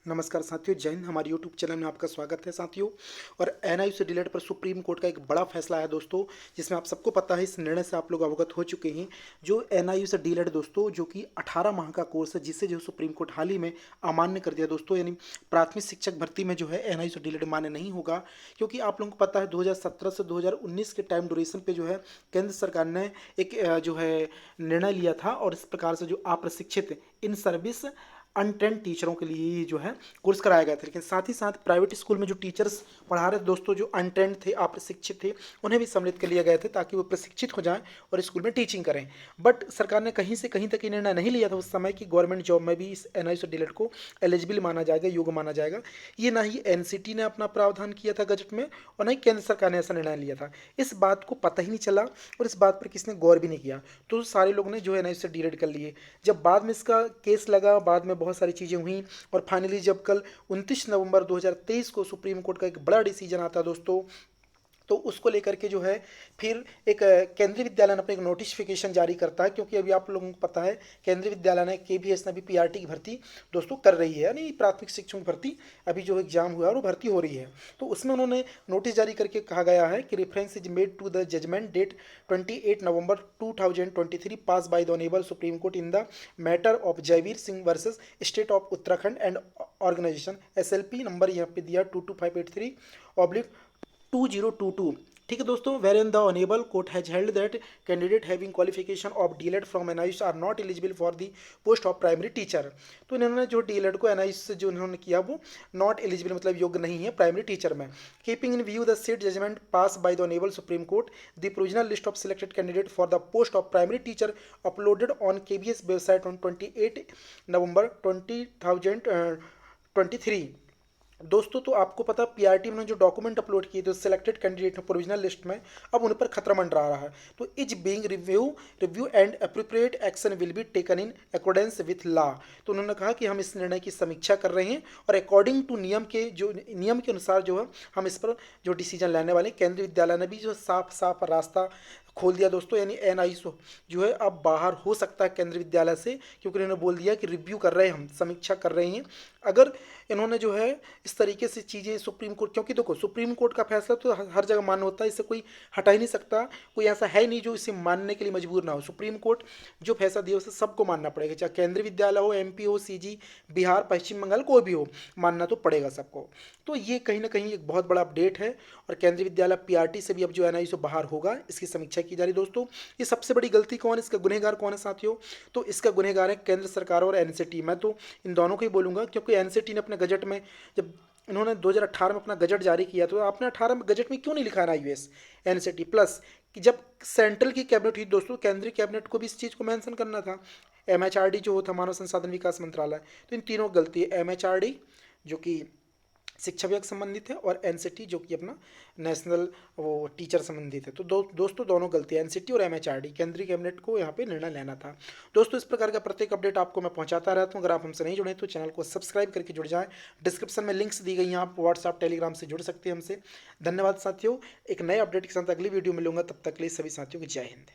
नमस्कार साथियों, जय हिंद। हमारे यूट्यूब चैनल में आपका स्वागत है साथियों। और एनआईयू से रिलेटेड पर सुप्रीम कोर्ट का एक बड़ा फैसला है दोस्तों, जिसमें आप सबको पता है, इस निर्णय से आप लोग अवगत हो चुके हैं। जो एनआईयू से डीलेड दोस्तों, जो कि 18 माह का कोर्स है, जिसे जो सुप्रीम कोर्ट हाल ही में अमान्य कर दिया दोस्तों। यानी प्राथमिक शिक्षक भर्ती में जो है एनआईयू से डीलेड मान्य नहीं होगा, क्योंकि आप लोगों को पता है 2017 से 2019 के टाइम ड्यूरेशन पे जो है केंद्र सरकार ने एक जो है निर्णय लिया था। और इस प्रकार से जो अप्रशिक्षित इन सर्विस अनट्रेंड टीचरों के लिए जो है कोर्स कराया गया था। लेकिन साथ ही साथ प्राइवेट स्कूल में जो टीचर्स पढ़ा रहे थे दोस्तों, जो अनट्रेंड थे, अप्रशिक्षित थे, उन्हें भी सम्मिलित कर लिया गया था ताकि वो प्रशिक्षित हो जाएं और स्कूल में टीचिंग करें। बट सरकार ने कहीं से कहीं तक ये निर्णय नहीं लिया था उस समय कि गवर्नमेंट जॉब में भी इस एनआईयू से डीलेड को एलिजिबल माना जाएगा, योग्य माना जाएगा। ये ना ही एनसीटी ने अपना प्रावधान किया था गजट में, और ना ही केंद्र सरकार ने ऐसा निर्णय लिया था। इस बात को पता ही नहीं चला और इस बात पर किसने गौर भी नहीं किया। तो सारे लोग ने जो है एनआईयू से डीलेड कर लिए। जब बाद में इसका केस लगा, बाद में बहुत सारी चीज़ें हुई, और फाइनली जब कल 29 नवंबर 2023 को सुप्रीम कोर्ट का एक बड़ा डिसीजन आता है दोस्तों, तो उसको लेकर के जो है फिर एक केंद्रीय विद्यालय ने अपना एक नोटिफिकेशन जारी करता है। क्योंकि अभी आप लोगों को पता है केंद्रीय विद्यालय ने केवीएस ने भी पीआरटी की भर्ती दोस्तों कर रही है, यानी प्राथमिक शिक्षकों की भर्ती अभी जो एग्जाम हुआ है वो भर्ती हो रही है। तो उसमें उन्होंने नोटिस जारी करके कहा गया है कि reference is made to the judgment date 28 November 2023 pass by the honourable Supreme Court in the matter of Jaiveer Singh versus state of Uttarakhand and organization SLP number यहाँ पे दिया 22583/2022। ठीक है दोस्तों, where in the honourable court has held that candidate having qualification of DElEd from NIU are not eligible for the post of primary teacher. तो इन्होंने जो डीलेड को एनआईयू से जो इन्होंने किया वो नॉट एलिजिबल मतलब योग्य नहीं है प्राइमरी टीचर में। Keeping in view the said judgement passed by the honourable Supreme Court, the provisional list of selected candidate for the post of primary teacher uploaded on KBS website on 28 November 2023। दोस्तों, तो आपको पता PRT में जो document upload किए थे selected candidate provisional list में, अब उन पर खतरा मंडरा रहा है। तो is being review and appropriate action will be taken in accordance with law. तो उन्होंने कहा कि हम इस निर्णय की समीक्षा कर रहे हैं और अकॉर्डिंग टू नियम के अनुसार जो है हम इस पर जो डिसीजन लेने वाले। केंद्रीय विद्यालय ने भी जो साफ साफ रास्ता खोल दिया दोस्तों, यानी एनआईयू जो है अब बाहर हो सकता है केंद्रीय विद्यालय से, क्योंकि उन्होंने बोल दिया कि रिव्यू कर रहे हैं, हम समीक्षा कर रहे हैं। अगर इन्होंने जो है इस तरीके से चीज़ें सुप्रीम कोर्ट, क्योंकि देखो सुप्रीम कोर्ट का फैसला तो हर जगह मान्य होता है, इसे कोई हटा ही नहीं सकता। कोई ऐसा है नहीं जो इसे मानने के लिए मजबूर ना हो। सुप्रीम कोर्ट जो फैसला दिया उसे सबको मानना पड़ेगा, चाहे केंद्रीय विद्यालय हो, एमपी हो, सीजी, बिहार, पश्चिम बंगाल, कोई भी हो, मानना तो पड़ेगा सबको। तो ये कहीं ना कहीं एक बहुत बड़ा अपडेट है। और केंद्रीय विद्यालय पीआरटी से भी अब जो एनआईयू से बाहर होगा, इसकी समीक्षा की जा रही दोस्तों। ये सबसे बड़ी गलती कौन है, इसका गुनहगार कौन है साथियों? तो इसका गुनहगार है केंद्र सरकार और एनसीटी। मैं तो इन दोनों को ही बोलूंगा, क्योंकि एनसीटी ने अपने गजट में, जब इन्होंने 2018 में अपना गजट जारी किया, तो आपने 18 में गजट में क्यों नहीं लिखा ना यूएस एनसीटी प्लस, कि जब सेंट्रल की कैबिनेट हुई दोस्तों, केंद्रीय कैबिनेट को भी इस चीज़ को मेंशन करना था। एमएचआरडी जो होता मानव संसाधन विकास मंत्रालय, तो इन तीनों गलती है। एमएचआरडी जो कि शिक्षा विभाग संबंधित है, और एनसीटी जो कि अपना नेशनल वो टीचर संबंधित है। तो दोस्तों दोनों गलती है, एनसीटी और एमएचआरडी। केंद्रीय कैबिनेट को यहाँ पे निर्णय लेना था दोस्तों। इस प्रकार का प्रत्येक अपडेट आपको मैं पहुँचाता रहता हूँ। अगर आप हमसे नहीं जुड़े तो चैनल को सब्सक्राइब करके जुड़ जाएं। डिस्क्रिप्शन में लिंक्स दी गई हैं, आप व्हाट्सअप टेलीग्राम से जुड़ सकते हैं हमसे। धन्यवाद साथियों, एक नए अपडेट के साथ अगली वीडियो मिलूंगा। तब तक के लिए सभी साथियों को जय हिंद।